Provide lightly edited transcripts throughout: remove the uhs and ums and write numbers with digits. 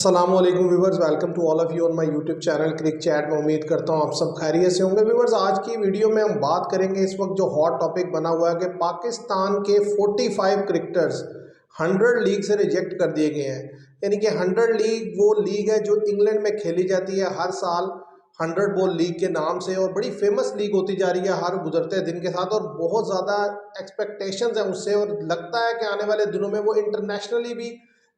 अस्सलाम वालेकुम viewers, welcome to all of you on my YouTube channel cric chat में। उम्मीद करता हूँ आप सब खैरियत से होंगे। व्यूवर्स, आज की वीडियो में हम बात करेंगे इस वक्त जो हॉट टॉपिक बना हुआ है कि पाकिस्तान के 45 क्रिकेटर्स 100 लीग से रिजेक्ट कर दिए गए हैं। यानी कि 100 लीग वो लीग है जो इंग्लैंड में खेली जाती है हर साल 100 बॉल लीग के नाम से, और बड़ी फेमस लीग होती जा रही है हर गुजरते दिन के साथ, और बहुत ज़्यादा एक्सपेक्टेशंस हैं उससे, और लगता है कि आने वाले दिनों में वो इंटरनेशनली भी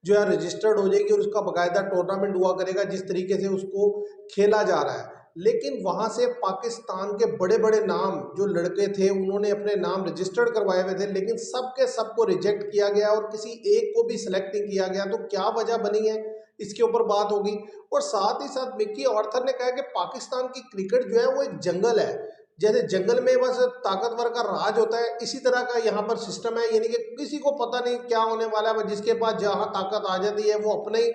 जो है रजिस्टर्ड हो जाएगी और उसका बाकायदा टूर्नामेंट हुआ करेगा जिस तरीके से उसको खेला जा रहा है। लेकिन वहाँ से पाकिस्तान के बड़े बड़े नाम जो लड़के थे उन्होंने अपने नाम रजिस्टर्ड करवाए हुए थे, लेकिन सब के सबको रिजेक्ट किया गया और किसी एक को भी सिलेक्ट नहीं किया गया। तो क्या वजह बनी है, इसके ऊपर बात होगी। और साथ ही साथ मिकी ऑर्थर ने कहा कि पाकिस्तान की क्रिकेट जो है वो एक जंगल है, जैसे जंगल में बस ताकतवर का राज होता है, इसी तरह का यहाँ पर सिस्टम है। यानी कि किसी को पता नहीं क्या होने वाला है, जिसके पास जहाँ ताकत आ जाती है वो अपने ही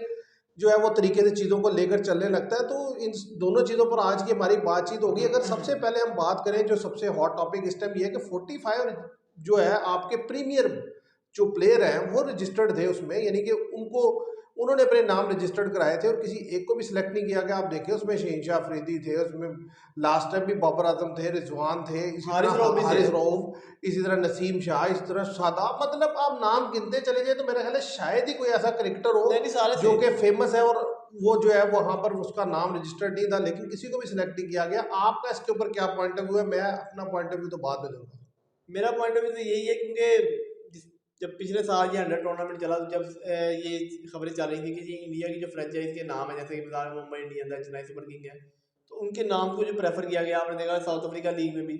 जो है वो तरीके से चीज़ों को लेकर चलने लगता है। तो इन दोनों चीज़ों पर आज की हमारी बातचीत होगी। अगर सबसे पहले हम बात करें, जो सबसे हॉट टॉपिक इस टाइम ये है कि 45 जो है आपके प्रीमियर जो प्लेयर हैं वो रजिस्टर्ड थे उसमें, यानी कि उन्होंने अपने नाम रजिस्टर्ड कराए थे और किसी एक को भी सिलेक्ट नहीं किया गया। आप देखिए उसमें शहनशाह अफरीदी थे, उसमें लास्ट टाइम भी बाबर आजम थे, रिजवान थे, इसी तरह हारिस रऊफ, इसी तरह नसीम शाह, इस तरह शादाब। मतलब आप नाम गिनते चले जाए तो मेरा ख्याल है शायद ही कोई ऐसा क्रिकेटर हो जो कि फेमस है और वो जो है वहाँ पर उसका नाम रजिस्टर्ड नहीं था, लेकिन किसी को भी सिलेक्ट नहीं किया गया। आपका इसके ऊपर क्या पॉइंट ऑफ व्यू है? मैं अपना पॉइंट ऑफ व्यू तो बाद में दूंगा। मेरा पॉइंट ऑफ व्यू तो यही है, क्योंकि जब पिछले साल ये 100 टूर्नामेंट चला, तो जब ये खबरें चल रही थी कि ये इंडिया की जो फ्रेंचाइज के नाम है, जैसे कि मिसाल मुंबई इंडियंस है, चेन्नई सुपर किंग है, तो उनके नाम को जो प्रेफर किया गया। आपने देखा साउथ अफ्रीका लीग में भी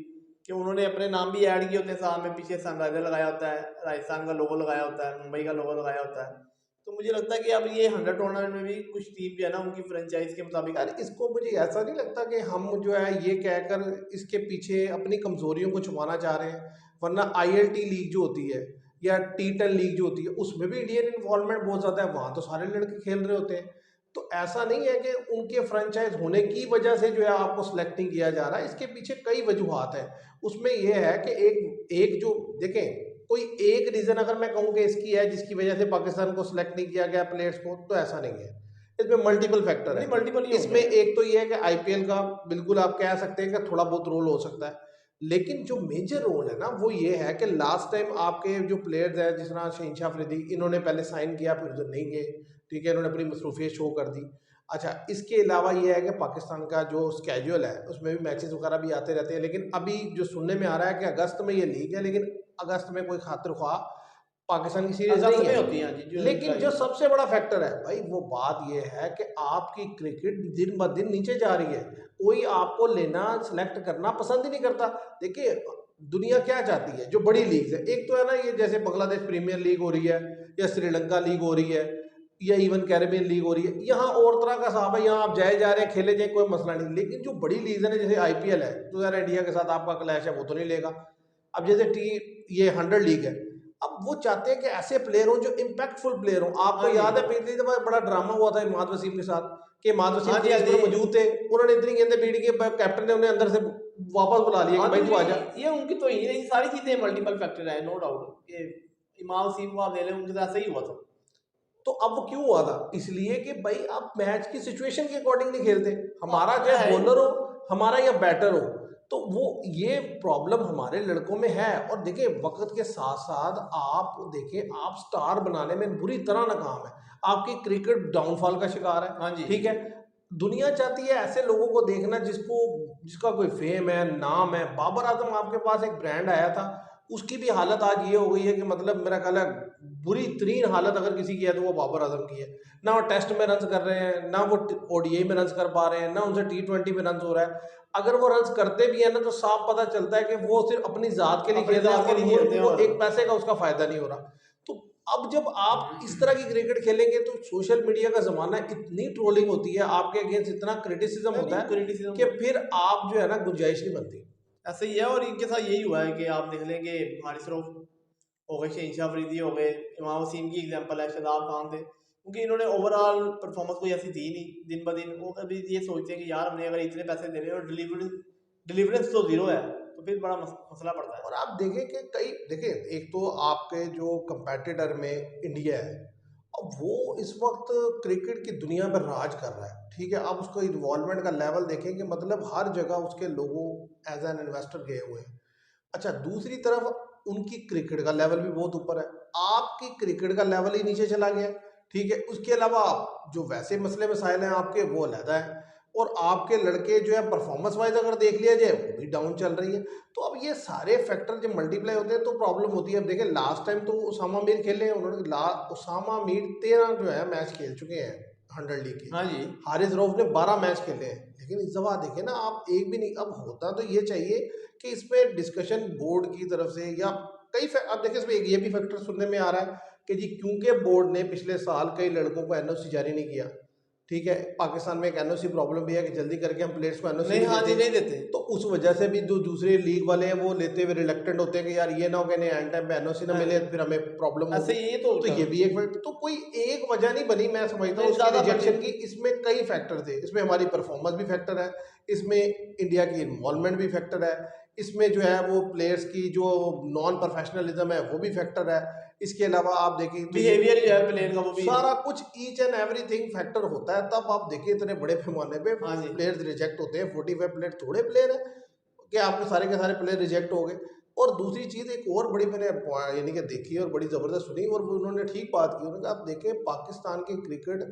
कि उन्होंने अपने नाम भी ऐड किए होते हैं, साथ में पीछे सनराइजर लगाया होता है, राजस्थान का लोगो लगाया होता है, मुंबई का लोगो लगाया होता है। तो मुझे लगता है कि अब ये 100 टूर्नामेंट में भी कुछ टीम जो है ना, उनकी फ्रेंचाइज के मुताबिक यार इसको मुझे ऐसा नहीं लगता कि हम जो है ये कहकर इसके पीछे अपनी कमजोरियों को छुपाना चाह रहे हैं। वरना आईएलटी लीग जो होती है या टी10 लीग जो होती है उसमें भी इंडियन इन्वॉल्वमेंट बहुत ज़्यादा है, वहाँ तो सारे लड़के खेल रहे होते हैं। तो ऐसा नहीं है कि उनके फ्रेंचाइज होने की वजह से जो है आपको सिलेक्ट नहीं किया जा रहा है। इसके पीछे कई वजूहत हैं। उसमें यह है कि एक एक जो देखें, कोई एक रीज़न अगर मैं कहूँ कि इसकी है जिसकी वजह से पाकिस्तान को सिलेक्ट नहीं किया गया प्लेयर्स को, तो ऐसा नहीं है। इसमें मल्टीपल फैक्टर है। मल्टीपल ही इसमें एक तो ये है कि आईपीएल का बिल्कुल आप कह सकते हैं कि थोड़ा बहुत रोल हो सकता है, लेकिन जो मेजर रोल है ना वो ये है कि लास्ट टाइम आपके जो प्लेयर्स हैं, जिस तरह शहनशाह अफरीदी, इन्होंने पहले साइन किया फिर उधर नहीं गए, ठीक है, इन्होंने अपनी मसरूफियत शो कर दी। अच्छा, इसके अलावा ये है कि पाकिस्तान का जो स्केड्यूल है उसमें भी मैचेस वगैरह भी आते रहते हैं, लेकिन अभी जो सुनने में आ रहा है कि अगस्त में ये लीग है, लेकिन अगस्त में कोई खातिर ख्वाह पाकिस्तान की सीरीज नहीं है। होती है जी, लेकिन जो सबसे बड़ा फैक्टर है भाई, वो बात ये है कि आपकी क्रिकेट दिन ब दिन नीचे जा रही है। कोई आपको लेना सेलेक्ट करना पसंद ही नहीं करता। देखिए दुनिया क्या चाहती है, जो बड़ी लीग है, एक तो है ना ये जैसे बांग्लादेश प्रीमियर लीग हो रही है या श्रीलंका लीग हो रही है या इवन कैरेबियन लीग हो रही है, यहाँ और तरह का साहब है, यहाँ आप जाए जा रहे हैं, खेले जाए, कोई मसला नहीं। लेकिन जो बड़ी लीग है ना, जैसे आईपीएल है, तो यार इंडिया के साथ आपका क्लैश है, वो तो नहीं लेगा। अब जैसे ये 100 लीग है, अब वो चाहते हैं कि ऐसे प्लेयर हो जो इम्पैक्टफुल प्लेयर हो। आपको याद है पिछली दफा बड़ा ड्रामा हुआ था इमाद वसीम के साथ, कि इमाद वसीम मौजूद थे, उन्होंने इतनी गेंदें पीट के कैप्टन ने उन्हें अंदर से वापस बुला लिया कि भाई तू आजा। ये उनकी तो ये सारी चीजें मल्टीपल फैक्टर है, नो डाउट। ये इमाम वसीम को आप ले लें, उनके साथ सही हुआ था। तो अब वो क्यों हुआ था? इसलिए कि भाई आप मैच की सिचुएशन के अकॉर्डिंग नहीं खेलते। हमारा चाहे बॉलर हो हमारा या बैटर हो, तो वो ये प्रॉब्लम हमारे लड़कों में है। और देखिए वक्त के साथ साथ आप देखिए, आप स्टार बनाने में बुरी तरह नाकाम है, आपकी क्रिकेट डाउनफॉल का शिकार है। हाँ जी, ठीक है, दुनिया चाहती है ऐसे लोगों को देखना जिसका कोई फेम है, नाम है। बाबर आजम आपके पास एक ब्रांड आया था, उसकी भी हालत आज ये हो गई है कि मतलब मेरा ख्याल है बुरी तरीन हालत अगर किसी की है तो वो बाबर आजम की है। ना वो टेस्ट में रन कर रहे हैं, ना वो ओडीआई में रन कर पा रहे हैं, ना उनसे टी20 में रन हो रहा है। अगर वो रन करते भी है ना, तो साफ पता चलता है कि वो सिर्फ अपनी जात के लिए खेल रहे हैं, वो एक पैसे का उसका फायदा नहीं हो रहा। तो अब जब आप इस तरह की क्रिकेट खेलेंगे तो सोशल मीडिया का जमाना, इतनी ट्रोलिंग होती है आपके अगेंस्ट, इतना क्रिटिसिज्म होता है कि फिर आप जो है ना गुंजाइश नहीं बनती। ऐसा ही है, और इनके साथ यही हुआ है कि आप देख लेंगे हारिस रऊफ हो गए, शहनशाह अफरीदी हो गए, इमाम वसीम की एग्जांपल है, शादाब खान थे, क्योंकि इन्होंने ओवरऑल परफॉर्मेंस कोई ऐसी थी नहीं। दिन ब दिन वो कभी ये सोचते हैं कि यार हमने अगर इतने पैसे दे रहे हैं और डिलीवरेंस तो जीरो है, तो फिर बड़ा मसला पड़ता है। और आप देखें कि कई, देखिए एक तो आपके जो कंपेटिटर में इंडिया है, अब वो इस वक्त क्रिकेट की दुनिया पर राज कर रहा है, ठीक है। अब उसको इन्वॉल्वमेंट का लेवल देखेंगे, मतलब हर जगह उसके लोगों एज एन इन्वेस्टर गए हुए हैं। अच्छा, दूसरी तरफ उनकी क्रिकेट का लेवल भी बहुत ऊपर है, आपकी क्रिकेट का लेवल ही नीचे चला गया है, ठीक है। उसके अलावा जो वैसे मसले मसाइल हैं आपके वो अलहदा है, और आपके लड़के जो है परफॉर्मेंस वाइज अगर देख लिया जाए वो भी डाउन चल रही है। तो अब ये सारे फैक्टर जब मल्टीप्लाई होते हैं तो प्रॉब्लम होती है। अब देखिए लास्ट टाइम तो उसामा मीर खेले हैं, उन्होंने उसामा मीर 13 जो है मैच खेल चुके हैं 100 लीग के। हाँ जी। हारिस रऊफ ने 12 मैच खेले हैं, लेकिन इस दफा देखे ना आप एक भी नहीं। अब होता तो ये चाहिए कि इसमें डिस्कशन बोर्ड की तरफ से या अब देखिए इसमें एक ये भी फैक्टर सुनने में आ रहा है कि जी क्योंकि बोर्ड ने पिछले साल कई लड़कों को एनओसी जारी नहीं किया, ठीक है। पाकिस्तान में एक एनओसी प्रॉब्लम भी है कि जल्दी करके हम प्लेयर्स को एनओसी नहीं, हाँ जी, नहीं देते। तो उस वजह से भी जो दूसरे लीग वाले हैं वो लेते हुए रिलेक्टेंट होते हैं कि यार ये ना हो कि नहीं एंड टाइम पे एनओसी ना हाँ मिले जी, फिर हमें प्रॉब्लम ऐसे होगी। ये तो तो होता ये है। भी एक फैक्टर, तो कोई एक वजह नहीं बनी, मैं समझता हूँ नहीं, उसकी ज्यादा रिजेक्शन बड़ी। की। इसमें कई फैक्टर थे, इसमें हमारी परफॉर्मेंस भी फैक्टर है, इसमें इंडिया की इन्वॉल्वमेंट भी फैक्टर है, इसमें जो है वो प्लेयर्स की जो नॉन प्रोफेशनलिज्म है वो भी फैक्टर है। इसके अलावा आप देखिए तो ये बिहेवियर जो है प्लेयर का वो भी। सारा कुछ ईच एंड एवरीथिंग फैक्टर होता है। तब आप देखिए इतने बड़े पैमाने पे हाँ जी। प्लेयर्स रिजेक्ट होते हैं। 45 प्लेयर थोड़े प्लेयर है कि आपके सारे के सारे प्लेयर रिजेक्ट हो गए। और दूसरी चीज़ एक और बड़ी मैंने यानी कि देखी और बड़ी ज़बरदस्त सुनी, और वो उन्होंने ठीक बात की। उन्होंने कहा आप देखें पाकिस्तान की क्रिकेट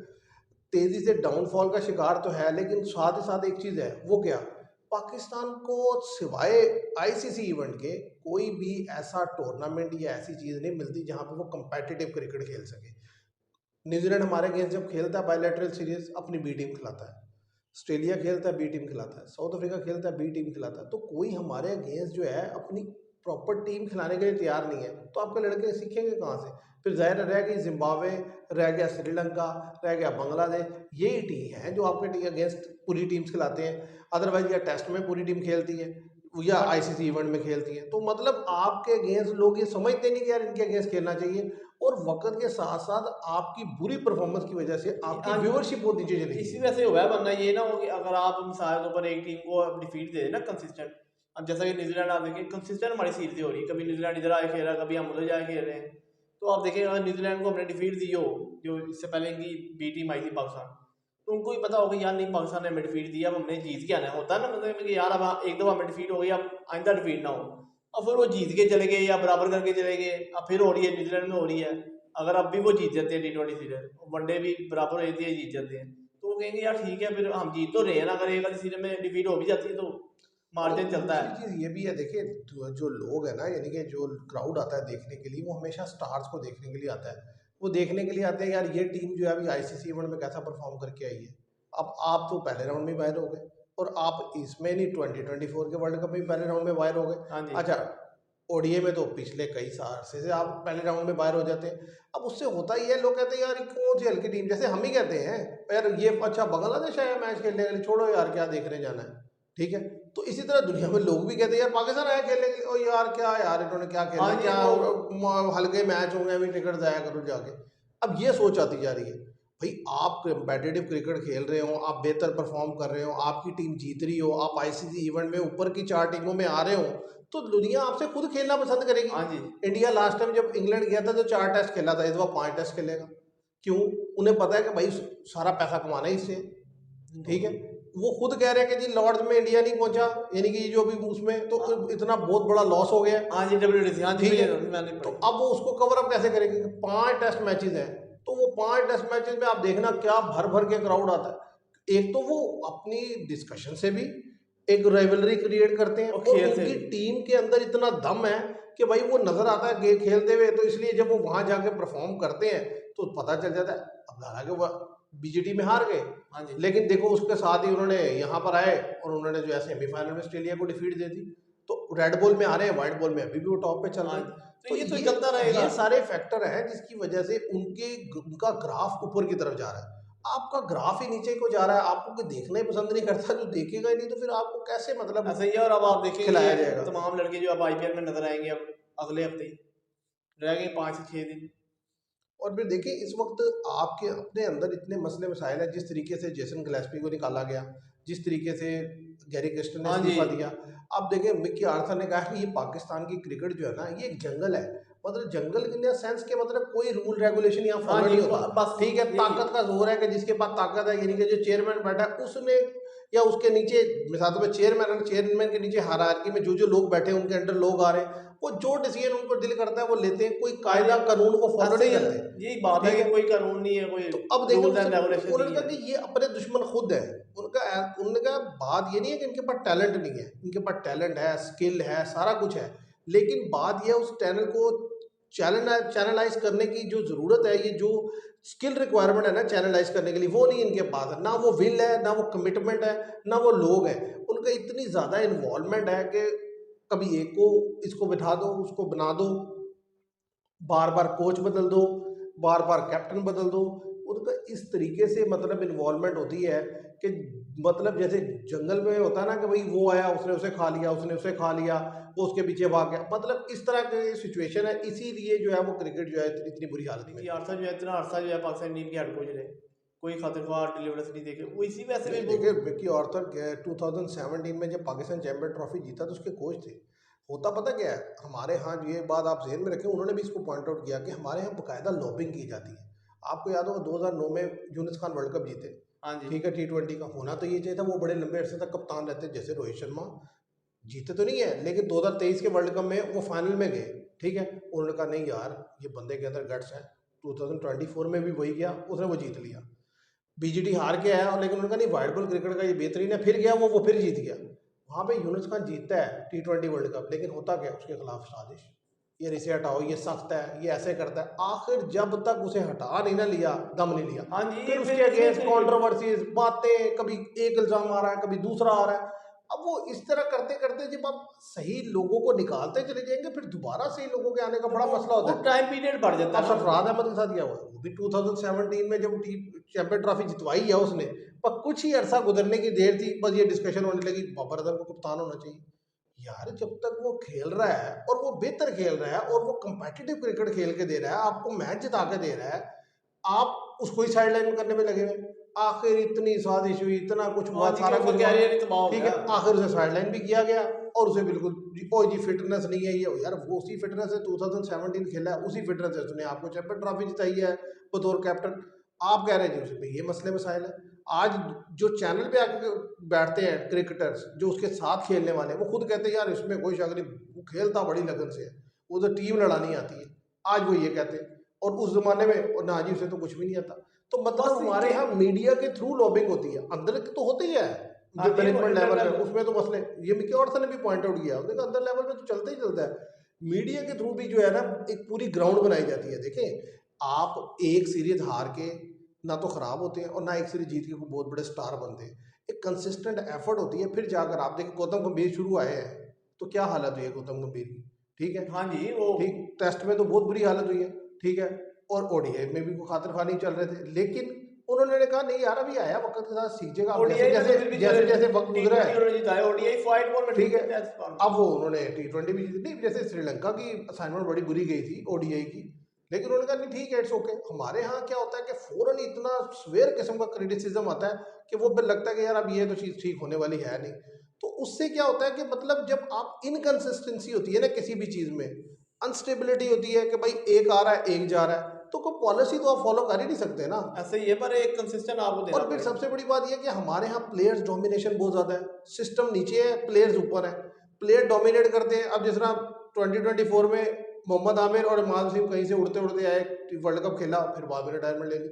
तेज़ी से डाउनफॉल का शिकार तो है, लेकिन साथ ही साथ एक चीज़ है, वो क्या, पाकिस्तान को सिवाय आईसीसी इवेंट के कोई भी ऐसा टूर्नामेंट या ऐसी चीज़ नहीं मिलती जहाँ पे वो कंपेटिटिव क्रिकेट खेल सके। न्यूजीलैंड हमारे अगेंस्ट जब खेलता है बायलैटरल सीरीज अपनी बी टीम खिलाता है, ऑस्ट्रेलिया खेलता है बी टीम खिलाता है, साउथ अफ्रीका खेलता है बी टीम खिलाता है। तो कोई हमारे अगेंस्ट जो है अपनी प्रॉपर टीम खिलाने के लिए तैयार नहीं है, तो आपके लड़के सीखेंगे कहाँ से। फिर जाहिर रह गई जिम्बाब्वे, रह गया श्रीलंका, रह गया बांग्लादेश, यही टीम है जो आपके अगेंस्ट पूरी टीम्स खिलाते हैं। अदरवाइज या टेस्ट में पूरी टीम खेलती है या आईसीसी इवेंट में खेलती है। तो मतलब आपके अगेंस्ट लोग ये समझते नहीं कि यार इनके अगेंस्ट खेलना चाहिए, और वक्त के साथ साथ आपकी बुरी परफॉर्मेंस की वजह से आपकी हाँ, व्यूअरशिप बहुत नीचे चली इसी गई। वजह से हुआ है, वरना ये ना हो कि अगर आप मिसाल के ऊपर एक टीम को डिफीट दे दें ना कंसिस्टेंट। अब जैसा कि न्यूजीलैंड आप देखिए कंसिस्टेंट हमारी सीरीजें हो रही है, कभी न्यूजीलैंड इधर आए खेल रहा है, कभी हम उधर जाए खेल रहे हैं। तो आप देखिए अगर न्यूजीलैंड को हमने डिफीट दी हो, जो इससे पहले इनकी बी टीम आई थी पाकिस्तान, तो उनको ही पता होगा यार नहीं पाकिस्तान ने हमें डिफीट दिया, अब हमने जीत के आना है। होता है ना, मतलब कि यार अब एक दफ़ा हमें डिफीट हो गई, अब आइंदा डिफीट ना हो। अब फिर वो जीत के चले गए या बराबर करके चले गए, अब फिर हो रही है न्यूजीलैंड में हो रही है। अगर अब भी वो जीत जाते हैं T20 सीरीज, वनडे भी बराबर हो जाती है, जीत जाते हैं, तो वो कहेंगे यार ठीक है फिर हम जीत तो रहे हैं ना, अगर एक आधी सीरीज में डिफीट हो भी जाती है तो और मार्जिन चलता दूसरी है। चीज़ ये भी है, देखिए जो लोग है ना, यानी कि जो क्राउड आता है देखने के लिए, वो हमेशा स्टार्स को देखने के लिए आता है। वो देखने के लिए आते हैं यार ये टीम जो है अभी आईसीसी इवेंट में कैसा परफॉर्म करके आई है। अब आप तो पहले राउंड में ही बाहर हो गए, और आप इसमें नहीं 2024 के वर्ल्ड कप में भी पहले राउंड में बाहर हो गए। हाँ जी। अच्छा, ओडीए में तो पिछले कई साल से आप पहले राउंड में बाहर हो जाते हैं। अब उससे होता ही है, लोग कहते हैं यार ये कौन सी हल्की टीम, जैसे हम ही कहते हैं यार ये अच्छा बांग्लादेश आया मैच खेलने के लिए, छोड़ो यार क्या देखने जाना है, ठीक है। तो इसी तरह दुनिया में लोग भी कहते हैं यार पाकिस्तान आया खेलने के लिए, ओ यार क्या यार इन्होंने क्या खेलना हाँ है, जी, क्या वो हल्के मैच होंगे, अभी टिकट जाया करो जाके। अब ये सोच आती जा रही है, भाई आप कंपेटिटिव क्रिकेट खेल रहे हो, आप बेहतर परफॉर्म कर रहे हो, आपकी टीम जीत रही हो, आप आईसीसी इवेंट में ऊपर की 4 टीमों में आ रहे हो, तो दुनिया आपसे खुद खेलना पसंद करेगी। हाँ जी। इंडिया लास्ट टाइम जब इंग्लैंड गया था तो 4 टेस्ट खेला था, इस बार 5 टेस्ट खेलेगा। क्यों? उन्हें पता है कि भाई सारा पैसा कमाना है इससे, ठीक है। वो खुद कह रहे हैं कि जी लॉर्ड्स में इंडिया नहीं पहुंचा, यानी कि जो भी उसमें तो इतना बहुत बड़ा लॉस हो गया, हाँ जी, WTC, हाँ जी, ठीक है। मैंने तो पढ़ी। अब वो उसको कवर अप कैसे करेंगे? 5 टेस्ट मैचेस हैं, तो वो 5 टेस्ट मैचेस में आप देखना क्या भर भर के क्राउड आता है। एक तो वो अपनी डिस्कशन से भी एक राइवलरी क्रिएट करते हैं, और और खेल से उनकी भी। टीम के अंदर इतना दम है कि भाई वो नजर आता है खेलते हुए, तो इसलिए जब वो वहां जाके परफॉर्म करते हैं तो पता चल जाता है। अब हालांकि वो बीजीटी में हार गए, हाँ जी। लेकिन देखो उसके साथ ही उन्होंने यहाँ पर आए और उन्होंने जो है सेमीफाइनल में ऑस्ट्रेलिया को डिफीट दे दी। तो रेड बॉल में आ रहे हैं, व्हाइट बॉल में अभी भी वो टॉप पे चल हाँ रहे जी, हैं। तो तो ये तो चलता रहेगा। ये सारे फैक्टर हैं जिसकी वजह से उनका ग्राफ ऊपर की तरफ जा रहा है। आपका ग्राफ ही नीचे को जा रहा है, आपको कोई देखना ही पसंद नहीं करता, जो देखेगा ही नहीं तो फिर आपको कैसे मतलब ऐसा ही है। और अब आप देखेंगे खिलाया ये जाएगा। तमाम लड़के जो अब आईपीएल में नजर आएंगे, अब अगले हफ्ते ही रह गए 5 से 6 दिन। और फिर देखिए इस वक्त आपके अपने अंदर इतने मसले मसाइल हैं, जिस तरीके से जेसन गिलेस्पी को निकाला गया, जिस तरीके से गैरी क्रिस्टन ने हाँ जी। इस्तीफा दिया। अब देखिए मिकी आर्थर ने कहा कि ये पाकिस्तान की क्रिकेट जो है ना, ये एक जंगल है, मतलब जंगल इन द सेंस के मतलब कोई रूल रेगुलेशन यहाँ हाँ फॉलो जी, नहीं होता। बस ठीक है, यही ताकत का जोर है कि जिसके पास ताकत है, यानी कि जो चेयरमैन बैठा है उसने, या उसके नीचे मिसाल में चेयरमैन है, चेयरमैन के नीचे हायरार्की में जो जो लोग बैठे हैं उनके अंडर लोग आ रहे हैं, वो जो डिसीजन उनको दिल करता है वो लेते हैं, कोई हाँ जी, कायदा कानून को फॉलो ऐसे नहीं ही करते। यही बात है ठीक कि है, कोई कानून नहीं है, कोई तो अब देखें रूल्स एंड रेगुलेशन उन्होंने नहीं कहा है। कि ये अपने दुश्मन खुद है। उन्होंने कहा बात ये नहीं है कि इनके पास टैलेंट नहीं है, इनके पास टैलेंट है, स्किल है, सारा कुछ है, लेकिन बात यह उस टैलेंट को चैनलाइज करने की जो ज़रूरत है, ये जो स्किल रिक्वायरमेंट है ना चैनलाइज करने के लिए, वो नहीं इनके पास है। ना वो विल है, ना वो कमिटमेंट है, ना वो लोग हैं। उनका इतनी ज़्यादा इन्वॉल्वमेंट है कि कभी एक को इसको बिठा दो, उसको बना दो, बार बार कोच बदल दो, बार बार कैप्टन बदल दो। उनका इस तरीके से मतलब इन्वॉल्वमेंट होती है कि मतलब जैसे जंगल में होता है ना कि भाई वो आया उसने उसे खा लिया, उसने उसे खा लिया, वो उसके पीछे भाग गया, मतलब इस तरह की सिचुएशन है। इसीलिए जो है वो क्रिकेट जो है इतनी बुरी हालत में देखिए अरसा जो है, इतना अरसा जो है पाकिस्तान टीम के हेड कोच रहे, कोई खतरनाक डिलीवरेंस नहीं देखे, वो इसी वजह से नहीं। भी वो देखिए विक्की ऑर्थर 2017 में जब पाकिस्तान चैंपियन ट्रॉफी जीता तो उसके कोच थे। होता पता क्या है हमारे यहाँ, ये बात आप जहन में रखें, उन्होंने भी इसको पॉइंट आउट किया कि हमारे यहाँ बाकायदा लॉबिंग की जाती है। आपको याद होगा 2009 में यूनुस खान वर्ल्ड कप जीते। हाँ जी, ठीक है, T20 का होना तो ये चाहिए था, वो बड़े लंबे अरसे तक कप्तान रहते जैसे रोहित शर्मा। जीते तो नहीं है, लेकिन 2023 के वर्ल्ड कप में वो फाइनल में गए। ठीक है, उन्होंने कहा नहीं यार ये बंदे के अंदर गट्स है। 2024 में भी वही गया, उसने वो जीत लिया। बीजीटी हार के आया, लेकिन उन्होंने कहा नहीं वाइट बॉल क्रिकेट का ये बेहतरीन है, फिर गया वो फिर जीत गया। वहाँ पे यूनुस खान जीतता है T20 वर्ल्ड कप, लेकिन होता क्या उसके खिलाफ साजिश, ये इसे हटाओ, ये सख्त है, ये ऐसे करता है। आखिर जब तक उसे हटा नहीं ना लिया, दम नहीं लिया, हाँ जी, फिर ये उसके फिर अगेंस्ट फिर कॉन्ट्रोवर्सीज, बातें, कभी एक इल्जाम आ रहा है, कभी दूसरा आ रहा है। अब वो इस तरह करते करते जब आप सही लोगों को निकालते चले जाएंगे, फिर दोबारा सही लोगों के आने का बड़ा मसला होता वो है। टाइम पीरियड बढ़ जाता अब है ना। सरफराज अहमद के साथ क्या हुआ, वो भी 2017 में जब चैंपियन ट्रॉफी जितवाई है उसने, पर कुछ ही अरसा गुजरने की देर थी, बस ये डिस्कशन होने लगी बाबर आजम को कप्तान होना चाहिए। यार जब तक वो खेल रहा है और वो बेहतर खेल रहा है और वो कंपेटिटिव क्रिकेट खेल के दे रहा है, आपको मैच जिता के दे रहा है, आप उसको ही साइड लाइन करने में लगे हुए। आखिर इतनी साजिश हुई, इतना कुछ हुआ, हाँ जी, सारा कि कुछ उसका हुआ। कैरियर ही तबाह हो ठीक है, गया। आखिर उसे साइड लाइन भी किया गया और उसे बिल्कुल ओ जी फिटनेस नहीं है ये, यार वो उसी फिटनेस से 2017 खेला है, उसी फिटनेस से उसने आपको चैंपियन ट्रॉफी जिताई है बतौर कैप्टन। आप कह रहे हैं जी उसमें ये मसले मसाइल है। आज जो चैनल पे आके बैठते हैं क्रिकेटर्स जो उसके साथ खेलने वाले, वो खुद कहते हैं यार इसमें कोई शक नहीं, वो खेलता बड़ी लगन से है, वो तो टीम लड़ानी आती है। आज वो ये कहते हैं, और उस जमाने में और ना जी उसे तो कुछ भी नहीं आता। तो मतलब बस हमारे जो यहाँ मीडिया के थ्रू लॉबिंग होती है, अंदर तो होती ही है हाँ जो जी, वो मैनेजमेंट लेवल पे, इंटरनल उसमें तो मसले, ये मिकी ऑर्थर ने भी पॉइंट आउट किया, उन्होंने कहा अंदर लेवल पे तो चलता ही चलता है। मीडिया के थ्रू भी जो है ना एक पूरी ग्राउंड बनाई जाती है। देखें, आप एक सीरीज हार के ना तो खराब होते हैं और ना एक सीरीज जीत के कोई बहुत बड़े स्टार बनते हैं। एक कंसिस्टेंट एफर्ट होती है, फिर जाकर आप देखें गौतम गंभीर शुरू आए हैं तो क्या हालत हुई है गौतम गंभीर की। ठीक है, हाँ जी, वो ठीक, टेस्ट में तो बहुत बुरी हालत हुई है। ठीक है, और ओडीआई में भी कोई खातिर खानी चल रहे थे, लेकिन उन्होंने कहा नहीं यार अभी आया वक्त के साथ सीखिएगा, अब जैसे ओडीआई में तो जैसे फिर भी जैसे जैसे वक्त गुजरा T20 है। उन्होंने जिताया, ओडीआई फाइट बॉल में ठीक है, टेस्ट फॉर्म। अब वो उन्होंने T20 भी जीती। नहीं, जैसे श्रीलंका की असाइनमेंट बड़ी बुरी गई थी ओडीआई की, लेकिन उन्होंने कहा नहीं ठीक है इट्स ओके। हमारे यहाँ क्या होता है कि फौरन इतना स्वेयर किस्म का क्रिटिसिज्म आता है कि वो फिर लगता है कि यार अब ये तो चीज़ ठीक होने वाली है नहीं। तो उससे क्या होता है कि मतलब जब आप इनकंसिस्टेंसी होती है ना किसी भी चीज़ में, अनस्टेबिलिटी होती है कि भाई एक आ रहा है एक जा रहा है, तो कोई पॉलिसी तो आप फॉलो कर ही नहीं सकते ना। ऐसे ही है, पर एक कंसिस्टेंट आपको देना और फिर पड़ेगा। सबसे बड़ी बात यह कि हमारे यहाँ प्लेयर्स डोमिनेशन बहुत ज़्यादा है, सिस्टम नीचे है, प्लेयर्स ऊपर है, प्लेयर डोमिनेट करते हैं। अब जिस तरह 2024 में मोहम्मद आमिर और इमाद वसीम कहीं से उड़ते उड़ते आए, वर्ल्ड कप खेला, फिर बाद में रिटायरमेंट ले ली।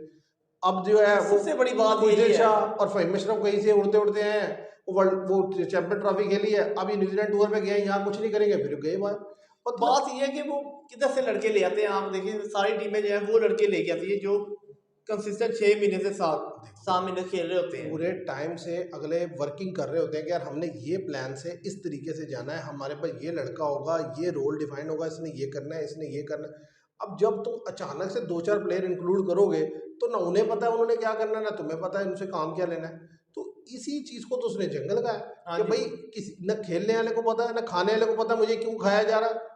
अब जो है वो सबसे बड़ी बात यही खुशदिल है। शाह और फहीम अशरफ कहीं से उड़ते उड़ते हैं, वो चैंपियन ट्रॉफी खेली है, अभी न्यूजीलैंड टूर में गए, यहाँ कुछ नहीं करेंगे, फिर गए बाहर। मतलब बात ये है कि वो किधर से लड़के ले आते हैं। आप देखिए सारी टीमें जो है वो लड़के लेके आती है जो कंसिस्टेंट 6 महीने से 7 महीने खेल रहे होते हैं। पूरे टाइम से अगले वर्किंग कर रहे होते हैं कि यार हमने ये प्लान से इस तरीके से जाना है, हमारे पास ये लड़का होगा, ये रोल डिफाइन होगा, इसने ये करना है, इसने ये करना है। अब जब तुम अचानक से 2-4 प्लेयर इंक्लूड करोगे तो ना उन्हें पता है उन्होंने क्या करना है, ना तुम्हें पता है उनसे काम क्या लेना है। तो इसी चीज़ को तो उसने जंगल का है हाँ कि जी, भाई किसी न खेलने वाले को पता है, ना खाने वाले को पता है मुझे क्यों खाया जा रहा है,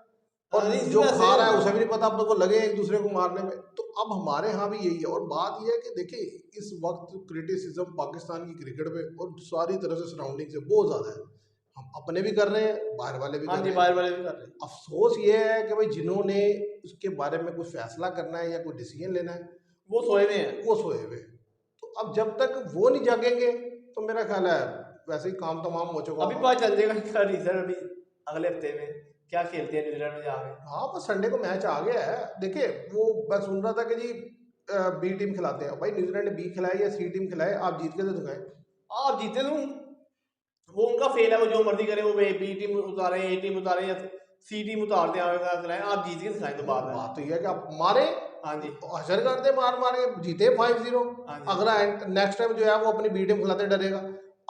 और हाँ, इसी जो वजह खा रहा है से उसे भी नहीं पता, अब तो वो लगे एक दूसरे को मारने में। तो अब हमारे यहाँ भी यही है। और बात यह है कि देखिए इस वक्त क्रिटिसिज्म पाकिस्तान की क्रिकेट पे और सारी तरह से सराउंडिंग से बहुत ज़्यादा है। हम अपने भी कर रहे हैं, बाहर वाले भी हाँ कर जी, रहे हैं। बाहर वाले भी कर रहे हैं। अफसोस ये है कि भाई जिन्होंने उसके बारे में कुछ फैसला करना है या कोई डिसीजन लेना है वो सोए हुए हैं। वो सोए हुए हैं। तो अब जब तक वो नहीं जागेंगे तो मेरा ख्याल है वैसे ही काम तमाम हो चुका अभी होगा। पता चल जाएगा इनका रिजल्ट अभी अगले हफ्ते में क्या खेलते हैं न्यूजीलैंड में जाके। हाँ बस संडे को मैच आ गया है। देखिए वो मैं सुन रहा था कि जी बी टीम खिलाते हैं। भाई न्यूजीलैंड ने बी खिलाए या सी टीम खिलाए, आप जीत के तो दिखाएं। आप जीते तो वो उनका फेल है, वो जो मर्जी करे, वो बी टीम उतारे, ए टीम उतारे या सी टीम उतार दें, आप जीत के दिखाएं तो बात है। बात तो ये है कि आप मारे, हाँ जी, हशर करते मार मार के जीते 5-0। हाँ जी, अगला नेक्स्ट टाइम जो है वो अपनी बी टीम खिलाते डरेगा।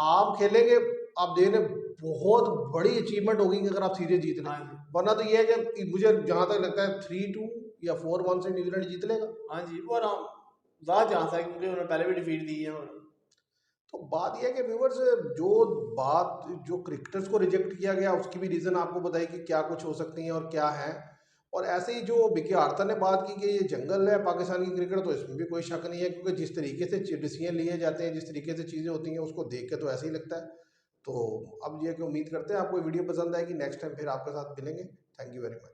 आप खेलेंगे, आप देने बहुत बड़ी अचीवमेंट होगी कि अगर आप सीरीज जीत लें। हाँ जी, वरना तो ये है कि मुझे जहां तक लगता है 3-2 या 4-1 से न्यूजीलैंड जीत लेगा। हाँ जी, वो आराम ज़्यादा चांस है क्योंकि उन्होंने पहले भी डिफीट दी है। और तो बात यह है कि व्यूवर्स जो बात जो क्रिकेटर्स को रिजेक्ट किया गया उसकी भी रीज़न आपको बताई कि क्या कुछ हो सकती हैं और क्या है। और ऐसे ही जो विकी आर्थर ने बात की कि ये जंगल है पाकिस्तान की क्रिकेट, तो इसमें भी कोई शक नहीं है क्योंकि जिस तरीके से डिसीजन लिए जाते हैं, जिस तरीके से चीज़ें होती हैं, उसको देख के तो ऐसे ही लगता है। तो अब ये कि उम्मीद करते हैं आपको वीडियो पसंद आएगी। नेक्स्ट टाइम फिर आपके साथ मिलेंगे। Thank you very much.